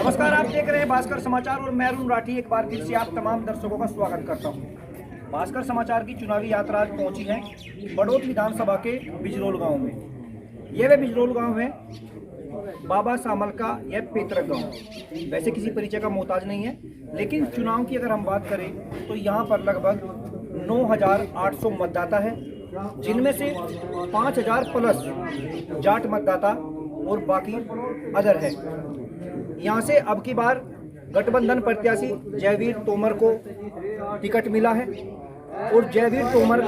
नमस्कार, आप देख रहे हैं भास्कर समाचार और मैं अरुण राठी एक बार फिर से आप तमाम दर्शकों का स्वागत करता हूं। भास्कर समाचार की चुनावी यात्रा आज पहुंची है बड़ौत विधानसभा के बिजरोल गांव में। यह वे बिजरोल गांव है बाबा सामल का यह पैतृक गांव। वैसे किसी परिचय का मोहताज नहीं है, लेकिन चुनाव की अगर हम बात करें तो यहाँ पर लगभग 9,800 मतदाता है, जिनमें से 5,000 प्लस जाट मतदाता और बाकी अदर है। यहाँ से अब की बार गठबंधन प्रत्याशी जयवीर तोमर को टिकट मिला है और जयवीर तोमर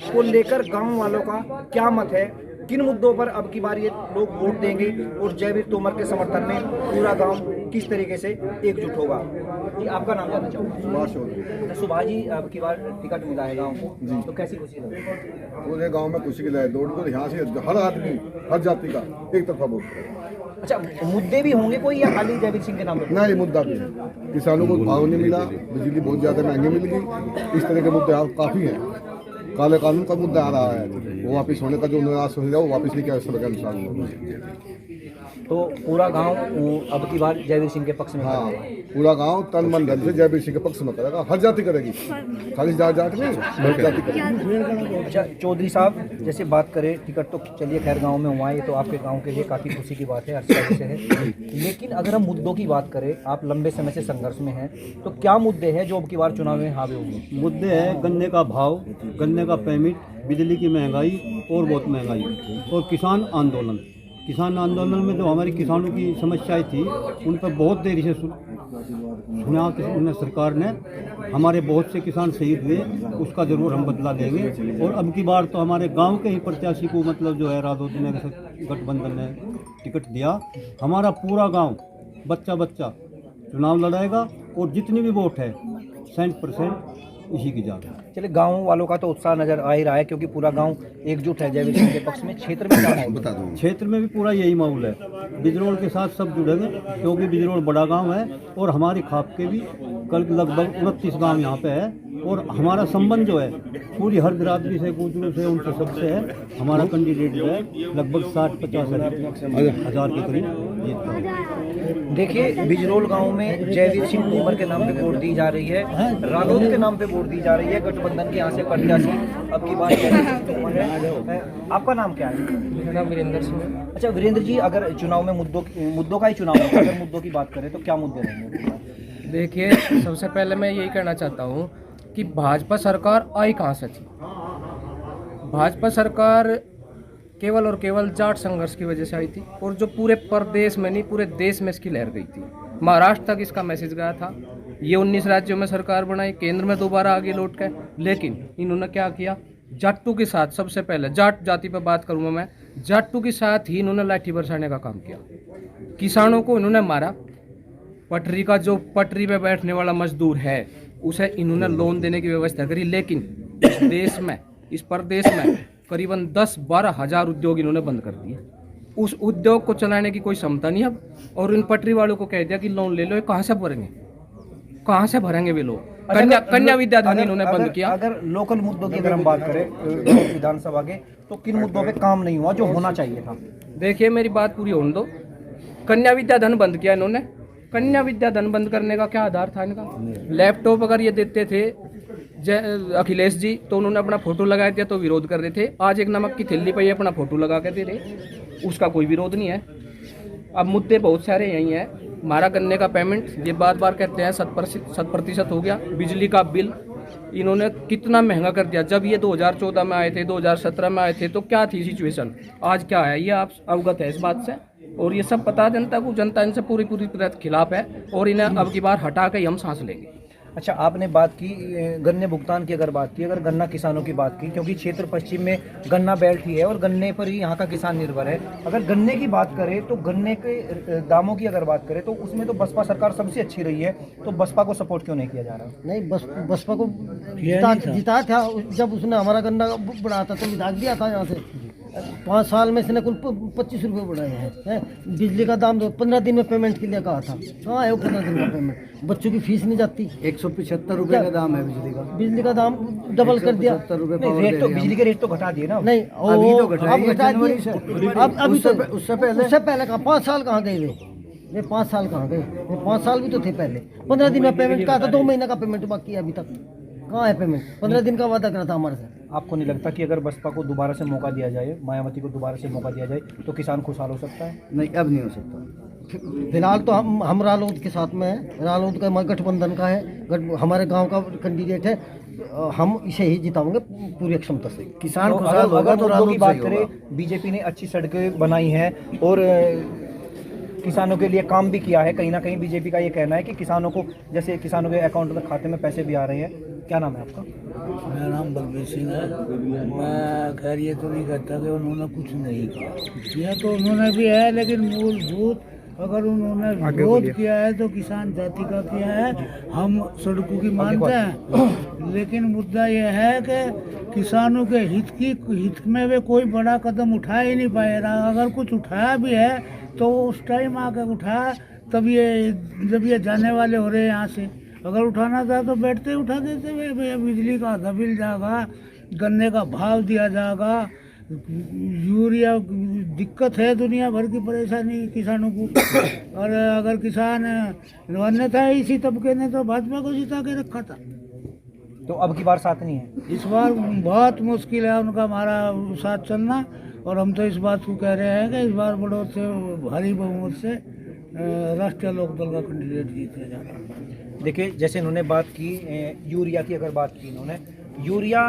को लेकर गांव वालों का क्या मत है, किन मुद्दों पर अब की बार ये लोग वोट देंगे और जयवीर तोमर के समर्थन में पूरा गांव किस तरीके से एकजुट होगा। जी, आपका नाम जानना चाहूँगा। सुभाष जी, अब की बार टिकट मिला है गांव को जी, तो कैसी खुशी लगी? पूरे गांव में खुशी की लहर दौड़ कर यहाँ से हर आदमी हर जाति का एक तरफा वोट करे। अच्छा, मुद्दे भी होंगे कोई या खाली जयवीर सिंह के नाम पे? नहीं, मुद्दा भी है। किसानों को भाव नहीं मिला, बिजली बहुत ज्यादा महंगी मिल गई, इस तरह के मुद्दे काफी हैं। काले कानून का मुद्दा आ रहा है, वो वापस होने का जो निराश हो जाए वो वापस नहीं किया सड़क अनुसार। तो पूरा गांव अब की बार जयवीर सिंह के पक्ष में? हाँ, पूरा गांव तन मन धन से जयवीर सिंह के पक्ष में करेगा। हर जाति करेगी, खाली जाट नहीं, हर जाति करेगी। अच्छा चौधरी साहब, जैसे बात करें टिकट तो चलिए खैर गांव में हुआ है, ये तो आपके गांव के लिए काफ़ी खुशी की बात है, अच्छा से है। लेकिन अगर हम मुद्दों की बात करें, आप लंबे समय से संघर्ष में हैं, तो क्या मुद्दे हैं जो अब की बार चुनाव में हावी होंगे? मुद्दे हैं गन्ने का भाव, गन्ने का पेमेंट, बिजली की महंगाई और बहुत महंगाई और किसान आंदोलन। किसान आंदोलन में जो हमारी किसानों की समस्याएं थी उन पर बहुत देरी से सुना कि सरकार ने। हमारे बहुत से किसान शहीद हुए, उसका ज़रूर हम बदला लेंगे। और अब की बार तो हमारे गांव के ही प्रत्याशी को मतलब जो है राजौती गठबंधन ने टिकट दिया। हमारा पूरा गांव बच्चा बच्चा चुनाव लड़ाएगा और जितनी भी वोट है 100% इसी की जान। चलिए, गांव वालों का तो उत्साह नजर आ ही रहा है क्योंकि पूरा गांव एकजुट है जयवीर सिंह के पक्ष में। क्षेत्र में क्या है बता दूं? क्षेत्र में भी पूरा यही माहौल है, बिजरोल के साथ सब जुड़ेंगे क्योंकि बिजरोल बड़ा गांव है और हमारी खाप के भी कल लगभग 29 गांव यहाँ पे है और हमारा संबंध जो है पूरी हर बिरादरी से, गुजरों से, उनसे सबसे है। हमारा कैंडिडेट जो है लगभग 60-50 हज़ार के करीब जीतता है। देखिए, बिजरोल गांव में जयवीर सिंह तोमर के नाम पे वोट दी जा रही है, रालोद के नाम पे वोट दी जा रही है। गठबंधन के यहाँ से प्रत्याशी अब की बात जयवीर सिंह तोमर है। आपका नाम क्या है? मेरा नाम वीरेंद्र सिंह है। अच्छा वीरेंद्र जी, अगर चुनाव में मुद्दों का ही चुनाव है, अगर मुद्दों की बात करें तो क्या मुद्दे रहेंगे? देखिए, सबसे पहले मैं यही कहना चाहता हूँ कि भाजपा सरकार आई कहाँ से थी। भाजपा सरकार केवल और केवल जाट संघर्ष की वजह से आई थी और जो पूरे प्रदेश में नहीं पूरे देश में इसकी लहर गई थी। महाराष्ट्र तक इसका मैसेज गया था। ये 19 राज्यों में सरकार बनाई, केंद्र में दोबारा आगे लौट के, लेकिन इन्होंने क्या किया? जाट्टू के साथ, सबसे पहले जाट जाति पर बात करूँगा मैं, जाट्टू के साथ ही इन्होंने लाठी बरसाने का काम किया। किसानों को इन्होंने मारा। पटरी का जो पटरी पे बैठने वाला मजदूर है उसे इन्होंने लोन देने की व्यवस्था करी, लेकिन इस देश में, इस प्रदेश में करीबन 10-12 हज़ार उद्योग इन्होंने बंद कर दिए। उस उद्योग को चलाने की कोई क्षमता नहीं अब, और इन पटरी वालों को कह दिया कि लोन ले लो। कहाँ से भरेंगे, कहाँ से भरेंगे वे लोग? कन्या विद्याधन इन्होंने बंद किया। अगर लोकल मुद्दों की अगर हम बात करें विधानसभा के, तो किन मुद्दों पे काम नहीं हुआ जो होना चाहिए था? देखिए, मेरी बात पूरी होने दो। कन्या विद्याधन बंद किया इन्होंने। कन्या विद्याधन बंद करने का क्या आधार था इनका? लैपटॉप अगर ये देते थे अखिलेश जी तो उन्होंने अपना फोटो लगा दिया तो विरोध कर रहे थे। आज एक नमक की थैली पर अपना फोटो लगा के दे रहे, उसका कोई विरोध नहीं है। अब मुद्दे बहुत सारे यही हैं। हमारा गन्ने का पेमेंट, ये बार बार कहते हैं 100% हो गया। बिजली का बिल इन्होंने कितना महंगा कर दिया। जब ये 2014 में आए थे, 2017 में आए थे, तो क्या थी सिचुएशन, आज क्या है, ये आप अवगत है इस बात से। और ये सब पता जनता को, जनता इनसे पूरी तरह खिलाफ है और इन्हें अब की बार हटा के हम सांस लेंगे। अच्छा, आपने बात की गन्ने भुगतान की, अगर बात की, अगर गन्ना किसानों की बात की, क्योंकि क्षेत्र पश्चिम में गन्ना बेल्ट ही है और गन्ने पर ही यहाँ का किसान निर्भर है। अगर गन्ने की बात करें तो गन्ने के दामों की अगर बात करें तो उसमें तो बसपा सरकार सबसे अच्छी रही है, तो बसपा को सपोर्ट क्यों नहीं किया जा रहा? नहीं, बसपा को जिताया था। जब उसने हमारा गन्ना बढ़ाया था तो विधायक दिया था यहाँ से। 5 साल में इसने कुल 25 रुपये बढ़ाए हैं। बिजली का दाम 15 दिन में पेमेंट के लिए कहा था, कहाँ है वो 15 दिन का पेमेंट? बच्चों की फीस नहीं जाती। 175 रुपये का दाम है बिजली का दाम डबल कर दिया। रेट तो बिजली के रेट तो घटा दिए ना। नहीं, अभी तो घटा दिए। अब उससे पहले कहाँ 5 साल कहाँ गए वे? ये 5 साल कहाँ गए? ये 5 साल भी तो थे पहले। 15 दिन में पेमेंट कहा था, 2 महीने का पेमेंट बाकी है अभी तक। कहाँ है पेमेंट? 15 दिन का वादा करा था हमारे से। आपको नहीं लगता कि अगर बसपा को दोबारा से मौका दिया जाए, मायावती को दोबारा से मौका दिया जाए, तो किसान खुशहाल हो सकता है? नहीं, अब नहीं हो सकता। फिलहाल तो हम रालोद के साथ में है। रालोद का गठबंधन का है, हमारे गांव का कैंडिडेट है। हम इसे ही जिताएंगे पूरी क्षमता से। किसान खुशहाल होगा तो रालोद की बात करें, बीजेपी ने अच्छी सड़कें बनाई हैं और किसानों के लिए काम भी किया है। कहीं ना कहीं बीजेपी का ये कहना है कि किसानों को, जैसे किसानों के अकाउंट में, खाते में पैसे भी आ रहे हैं। क्या नाम है आपका? मेरा नाम बलबीर सिंह है। मैं खैर ये तो नहीं कहता कि उन्होंने कुछ नहीं किया तो उन्होंने भी है, लेकिन मूलभूत अगर उन्होंने विरोध किया है तो किसान जाति का किया है। हम सड़कों की मानते हैं, लेकिन मुद्दा यह है कि किसानों के हित में वे कोई बड़ा कदम उठा ही नहीं पाए। अगर कुछ उठाया भी है तो उस टाइम आकर उठाया तब ये जब ये जाने वाले हो रहे हैं यहाँ से। अगर उठाना था तो बैठते ही उठा देते। वे बिजली का आधा बिल जाएगा, गन्ने का भाव दिया जाएगा, यूरिया दिक्कत है, दुनिया भर की परेशानी किसानों को। और अगर किसान अन्यथा इसी तबके ने तो भाजपा को जिता के रखा था। तो अब की बार साथ नहीं है? इस बार बहुत मुश्किल है उनका हमारा साथ चलना। और हम तो इस बात को कह रहे हैं कि इस बार बड़ौत से भारी बहुमत से राष्ट्रीय लोकदल का कैंडिडेट जीतने जा रहा है। देखिए, जैसे इन्होंने बात की यूरिया की, अगर बात की इन्होंने, यूरिया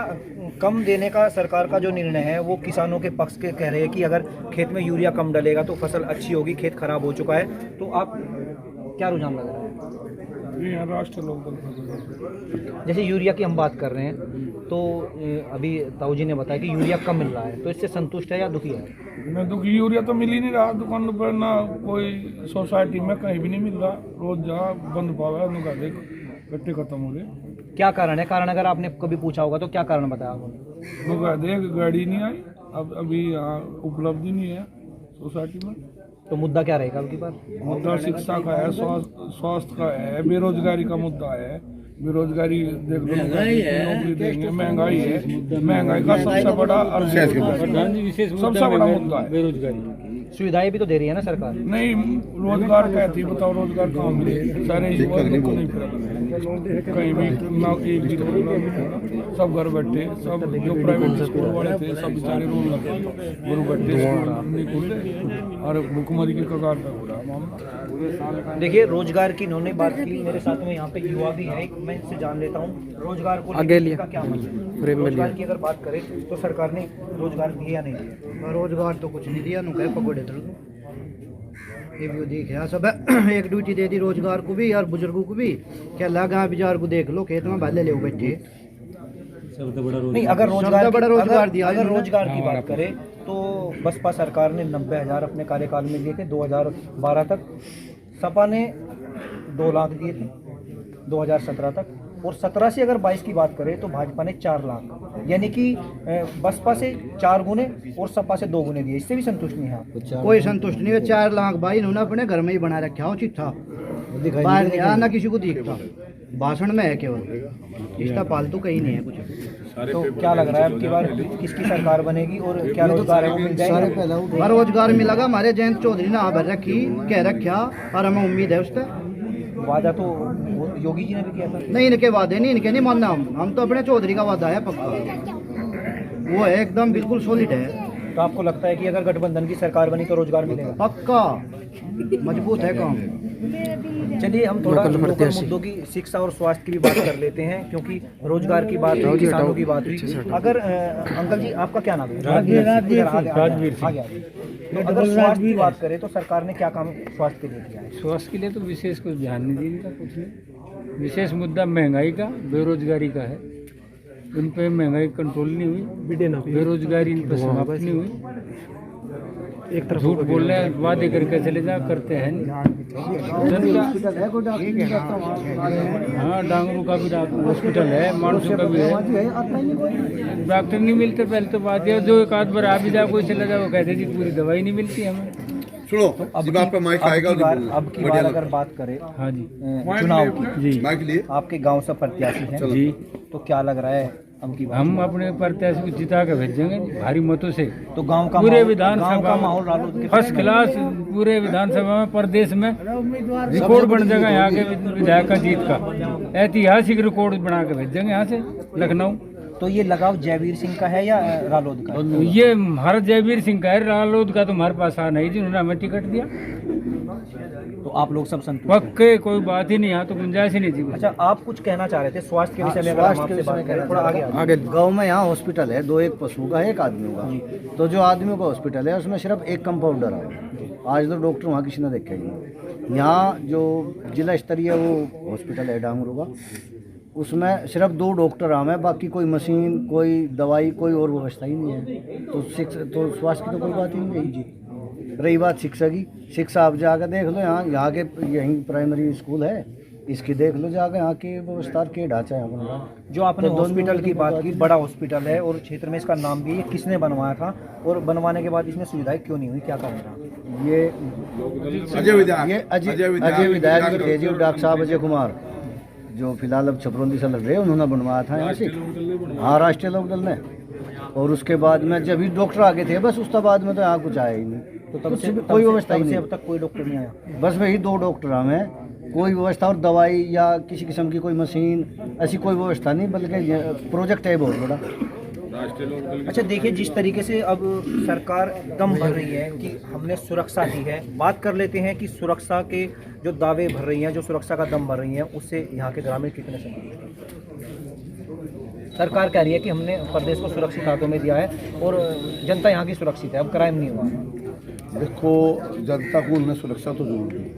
कम देने का सरकार का जो निर्णय है वो किसानों के पक्ष के कह रहे हैं कि अगर खेत में यूरिया कम डलेगा तो फसल अच्छी होगी, खेत खराब हो चुका है। तो आप क्या रुझान लग रहा है? राष्ट्रीय लोकदल जैसे यूरिया की हम बात कर रहे हैं तो अभी ताऊ जी ने बताया कि यूरिया कम मिल रहा है, तो इससे संतुष्ट है या दुखी है? मैं दुखी, यूरिया तो मिल ही नहीं रहा दुकान पर, ना कोई सोसाइटी में कहीं भी नहीं मिल रहा। रोज जहाँ बंद पावा है उनका देख गट्टे खत्म हो गए। क्या कारण है? कारण अगर आपने कभी पूछा होगा तो क्या कारण बताया आपने? उनका देख गाड़ी नहीं आई, अब अभी यहाँ उपलब्ध ही नहीं है सोसाइटी में। तो मुद्दा क्या रहेगा अब की बार? मुद्दा शिक्षा का है, स्वास्थ्य का है, बेरोजगारी का मुद्दा है। बेरोजगारी देख लो, नौकरी देंगे, महंगाई है, महंगाई का सबसे बड़ा सबसे बड़ा मुद्दा है बेरोजगारी। सुविधाएं भी तो दे रही है ना सरकार? नहीं, रोजगार कहती है, बताओ रोजगार कहाँ मिले? सारे इस बात को नहीं फिर कहीं भी ना एक भी रोजगार नहीं मिला। सब घर बैठे, सब जो प्राइवेट स्कूल वाले थे सब बेचारे रोल लगे, गुरु बैठे स्कूल नहीं खुले और भुखमरी की कगार पर हो रहा मामला। देखिए, रोजगार की इन्होंने बात की। मेरे साथ में यहाँ पे युवा भी है, मैं इससे जान लेता हूँ रोजगार को आगे लिया का क्या मतलब है। रोजगार की अगर बात करें तो सरकार ने रोजगार दिया या नहीं दिया? रोजगार तो कुछ नहीं दिया, नुका पकौड़े ये भी देखा सब एक ड्यूटी दे दी रोजगार को भी और बुजुर्गों को भी। क्या लगा बाजार को देख लो, खेत में भले ले बैठे। नहीं, अगर रोजगार दिया, अगर रोजगार की बात करें तो बसपा सरकार ने 90,000 अपने कार्यकाल में दिए थे 2012 तक। सपा ने 2 लाख दिए थे 2017 तक। और 17 से अगर 22 की बात करें तो भाजपा ने 4 लाख, यानी कि बसपा से 4 गुने और सपा से 2 गुने दिए। इससे भी संतुष्ट नहीं है आप? कोई संतुष्ट नहीं है। 4 लाख भाई इन्होंने अपने घर में ही बना रखा हो चिट्ठा, बाहर नहीं आना, किसी को दिखता भाषण में है केवल, इसका पालतू कहीं नहीं है कुछ। तो क्या लग रहा है अब की बार किसकी सरकार बनेगी और क्या रोजगार है वो मिल जाएगा? रोजगार मिलेगा। हमारे जयंत चौधरी ने भर रखी कह रखा और हमें उम्मीद है उस पर। वादा तो योगी जी ने भी किया था। नहीं, इनके वादे नहीं, इनके नहीं मानना हम तो अपने चौधरी का वादा है पक्का, वो है एकदम बिल्कुल सॉलिड है। तो आपको लगता है कि अगर गठबंधन की सरकार बनी तो रोजगार मिलेगा? पक्का, मजबूत है काम। चलिए, हम थोड़ा लोकल मुद्दों की, शिक्षा और स्वास्थ्य की भी बात कर लेते हैं, क्योंकि रोजगार की बात हुई, किसानों की बात हुई। अगर अंकल जी, आपका क्या नाम है? राजवीर। तो अगर स्वास्थ्य की बात करें तो सरकार ने क्या काम स्वास्थ्य के लिए किया है? स्वास्थ्य के लिए तो विशेष कुछ ध्यान नहीं देने का, कुछ नहीं। विशेष मुद्दा महंगाई का, बेरोजगारी का है। उन पे महंगाई कंट्रोल नहीं हुई, बेरोजगारी इन पर समाप्त नहीं हुई। एक तरफ झूठ बोल रहे हैं, वादे करके चले जा, करते हैं नहीं। हाँ, डांगरू का भी हॉस्पिटल है, मानसू का भी है। डॉक्टर नहीं मिलते, पहले तो बात है। जो एक आध बार आ भी जाए, कोई चला जाए, वो कहते जी पूरी दवाई नहीं मिलती हमें। सुनो अब जब आप पे माइक आएगा तो बोलना। अब की बढ़िया बार लगता अगर बात करें हाँ जी चुनाव की, है। माइक लिए आपके गांव से प्रत्याशी हैं जी तो क्या लग रहा है अब की बार? हम अपने प्रत्याशी को जिता के भेजेंगे भारी मतों से। तो गांव का पूरे गांव विधानसभा का माहौल रालोद के फर्स्ट क्लास पूरे विधानसभा में प्रदेश में रिकॉर्ड बन जाएगा यहाँ के विधायक का जीत का, ऐतिहासिक रिकॉर्ड बना के भेजेंगे यहाँ से लखनऊ। तो ये लगाव जयवीर सिंह का है या रालोद का? ये हमारा जयवीर सिंह का है, रालोद का तो हमारे पास आ नहीं, जिन्होंने हमें टिकट दिया। तो आप लोग सब संतुष्ट हैं? पक्के कोई बात ही नहीं, यहाँ तो गुंजाइश ही नहीं थी। अच्छा, आप कुछ कहना चाह रहे थे स्वास्थ्य के विषय में? अगर हम आपसे बात करें थोड़ा आगे गांव में यहाँ हॉस्पिटल है, दो, एक पशु का है, एक आदमी का। तो जो आदमी का हॉस्पिटल है उसमें सिर्फ एक कंपाउंडर है। आज तो डॉक्टर वहाँ किसी ने देखा ही नहीं। यहाँ जो जिला स्तरीय वो हॉस्पिटल है डांगरू का, उसमें सिर्फ 2 डॉक्टर आम है, बाकी कोई मशीन, कोई दवाई, कोई और व्यवस्था ही नहीं है। तो स्वास्थ्य की तो कोई बात ही नहीं रही जी। रही बात शिक्षा की, शिक्षा आप जाकर देख लो, यहाँ के यहीं प्राइमरी स्कूल है, इसकी देख लो जाकर, यहाँ की व्यवस्था के ढांचा है अपना। जो आपने हॉस्पिटल की बात की, बड़ा हॉस्पिटल है और क्षेत्र में इसका नाम भी है, किसने बनवाया था और बनवाने के बाद इसमें सुविधाएं क्यों नहीं हुई, क्या कारण रहा? ये अजय विधायक अजय विधायक जो थे जी, डॉक्टर साहब अजय कुमार, जो फिलहाल अब छपरौंदी से लड़ रहे हैं, उन्होंने बनवाया था यहाँ से, हाँ, राष्ट्रीय लोकदल ने। और उसके बाद में जब भी डॉक्टर आगे थे, बस उसके बाद में तो यहाँ कुछ आया ही नहीं। तो तब से कोई व्यवस्था ही नहीं, अब तक कोई डॉक्टर नहीं आया। बस वही 2 डॉक्टर हमें, कोई व्यवस्था और दवाई या किसी किस्म की कोई मशीन, ऐसी कोई व्यवस्था नहीं, बल्कि प्रोजेक्ट है बहुत बड़ा। अच्छा, देखिए जिस तरीके से अब सरकार दम भर रही है कि हमने सुरक्षा दी है, बात कर लेते हैं कि सुरक्षा के जो दावे भर रही हैं, जो सुरक्षा का दम भर रही हैं, उससे यहाँ के ग्रामीण कितने संतुष्ट हैं? सरकार कह रही है कि हमने प्रदेश को सुरक्षित हाथों में दिया है और जनता यहाँ की सुरक्षित है, अब क्राइम नहीं हुआ। देखो, जनता को उन्हें सुरक्षा तो जरूर दी,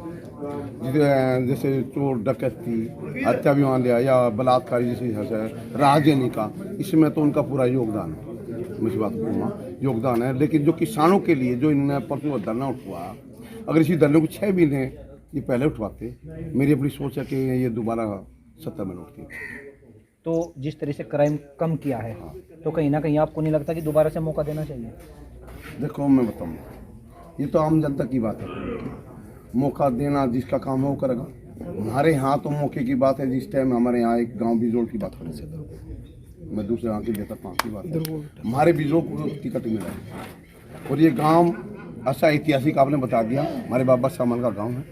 जैसे चोर डकैती, हत्या भी मान लिया या बलात्कारी जैसे राजनीति का, इसमें तो उनका पूरा योगदान है, मुझे बात कहूँगा योगदान है। लेकिन जो किसानों के लिए जो इन्होंने परसों धरना उठवा, अगर इसी धरने को 6 महीने ये पहले उठवाते, मेरी अपनी सोच है कि ये दोबारा सत्ता में लौटती। तो जिस तरह से क्राइम कम किया है, तो कहीं ना कहीं आपको नहीं लगता कि दोबारा से मौका देना चाहिए? देखो, मैं बताऊँ, ये तो आम जनता की बात है, मौका देना जिसका काम है वो करेगा। हमारे यहाँ तो मौके की बात है। जिस टाइम हमारे यहाँ एक गांव बिजोड़ की बात करें, मैं दूसरे गाँव की देता पाँच की बात है, हमारे बिजोड़ को टिकट मिला है और ये गांव ऐसा ऐतिहासिक आपने बता दिया, हमारे बाबा सामल का गांव है।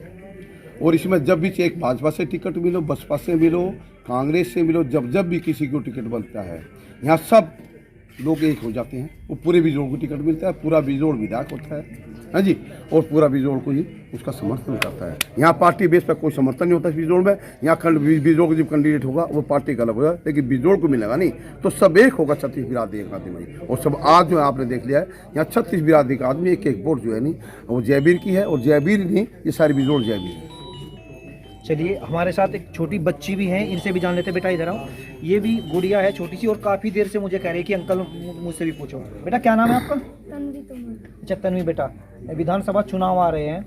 और इसमें जब भी एक भाजपा से टिकट मिलो, बसपा से मिलो, कांग्रेस से मिलो, जब भी किसी को टिकट बनता है, यहाँ सब लोग एक हो जाते हैं, वो पूरे बिजोड़ को टिकट मिलता है, पूरा बिजोड़ विधायक होता है, हाँ जी, और पूरा बिजोड़ को ही उसका समर्थन करता है। यहाँ पार्टी बेस पर कोई समर्थन नहीं होता इस बिजोड़ में। यहाँ बिजोड़ का जो कैंडिडेट होगा वो पार्टी का अलग होगा, लेकिन बिजोड़ को मिलेगा नहीं, तो सब एक होगा। 36 बिरादरी एक आदमी, और सब आज जो है आपने देख लिया है, यहाँ 36 बिरादरी का आदमी, एक वोट जो है नहीं वो जयवीर की है, और जयवीर नहीं, ये सारी बिजोड़ जयवीर है। चलिए, हमारे साथ एक छोटी बच्ची भी है, इनसे भी जान लेते। बेटा इधर आओ, ये भी गुड़िया है छोटी सी, और काफ़ी देर से मुझे कह रही है कि अंकल मुझसे भी पूछो। बेटा क्या नाम है आपका? अच्छा, तन्वी। बेटा, विधानसभा चुनाव आ रहे हैं,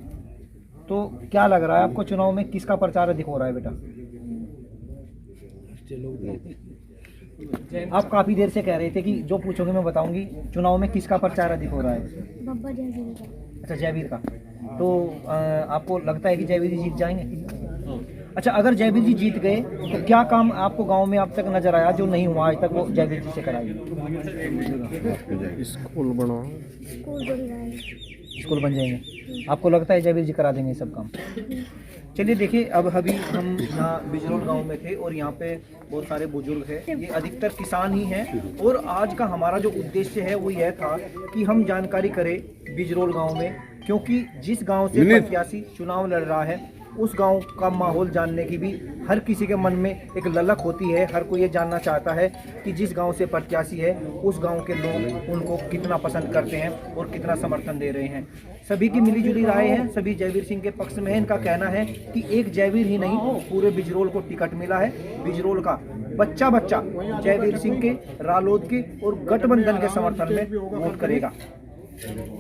तो क्या लग रहा है आपको, चुनाव में किसका प्रचार अधिक हो रहा है? बेटा, आप काफ़ी देर से कह रहे थे कि जो पूछोगे मैं बताऊंगी, चुनाव में किसका प्रचार अधिक हो रहा है? बाबा जयवीर का। अच्छा, जयवीर का। तो आपको लगता है कि जयवीर जी जीत जाएंगे? अच्छा, अगर जयवीर जी जीत गए तो क्या काम आपको गांव में अब तक नजर आया जो नहीं हुआ आज तक, वो जयवीर जी से कराएंगे? स्कूल बन रहा है। स्कूल बन जाएंगे, आपको लगता है जयवीर जी करा देंगे सब काम? चलिए देखिए, अब अभी हम यहाँ बिजरोल गांव में थे और यहाँ पे बहुत सारे बुजुर्ग हैं, ये अधिकतर किसान ही हैं। और आज का हमारा जो उद्देश्य है वो यह था कि हम जानकारी करें बिजरोल गांव में, क्योंकि जिस गांव से प्रत्याशी चुनाव लड़ रहा है उस गांव का माहौल जानने की भी हर किसी के मन में एक ललक होती है। हर कोई ये जानना चाहता है कि जिस गांव से प्रत्याशी है उस गांव के लोग उनको कितना पसंद करते हैं और कितना समर्थन दे रहे हैं। सभी की मिलीजुली राय है, सभी जयवीर सिंह के पक्ष में है। इनका कहना है कि एक जयवीर ही नहीं, पूरे बिजरोल को टिकट मिला है। बिजरोल का बच्चा बच्चा जयवीर सिंह के, रालोद के और गठबंधन के समर्थन में वोट करेगा।